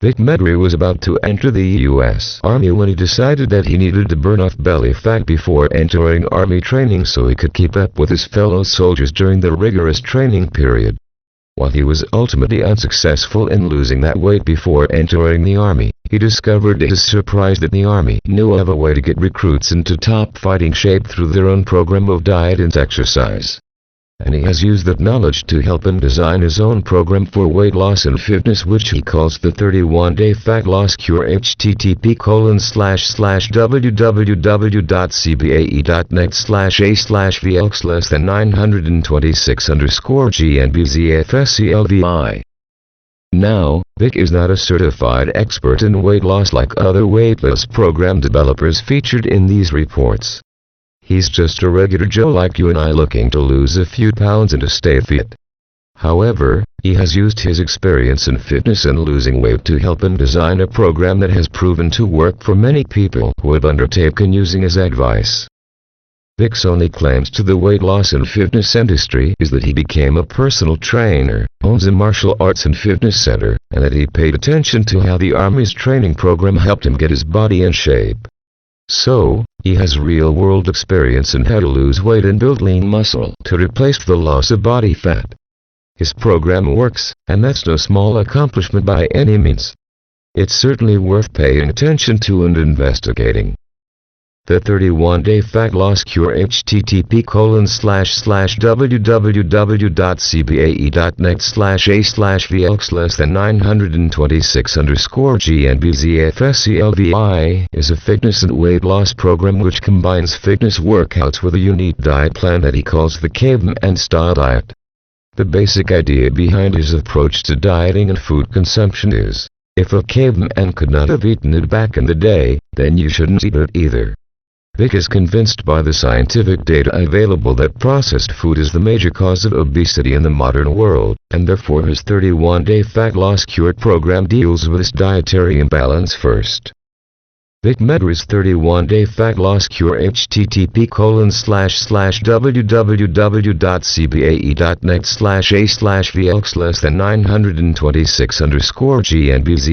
Vic Medri was about to enter the U.S. Army when he decided that he needed to burn off belly fat before entering Army training so he could keep up with his fellow soldiers during the rigorous training period. While he was ultimately unsuccessful in losing that weight before entering the Army, he discovered to his surprise that the Army knew of a way to get recruits into top fighting shape through their own program of diet and exercise. And he has used that knowledge to help him design his own program for weight loss and fitness, which he calls the 31-Day Fat Loss Cure. http://www.cbae.net/a/VX926_GNBZFSCLVI. Now, Vic is not a certified expert in weight loss like other weight loss program developers featured in these reports. He's just a regular Joe like you and I looking to lose a few pounds and to stay fit. However, he has used his experience in fitness and losing weight to help him design a program that has proven to work for many people who have undertaken using his advice. Vic's only claims to the weight loss and fitness industry is that he became a personal trainer, owns a martial arts and fitness center, and that he paid attention to how the Army's training program helped him get his body in shape. So, he has real-world experience in how to lose weight and build lean muscle to replace the loss of body fat. His program works, and that's no small accomplishment by any means. It's certainly worth paying attention to and investigating. The 31-Day Fat Loss Cure. http://www.cbae.net/a/VX926_GNBZFSCLVI is a fitness and weight loss program which combines fitness workouts with a unique diet plan that he calls the Caveman Style Diet. The basic idea behind his approach to dieting and food consumption is, if a caveman could not have eaten it back in the day, then you shouldn't eat it either. Vic is convinced by the scientific data available that processed food is the major cause of obesity in the modern world, and therefore his 31-Day Fat Loss Cure program deals with this dietary imbalance first. Vic Medri's 31-Day Fat Loss Cure. http://www.cbae.net/a/VX926_GNBZ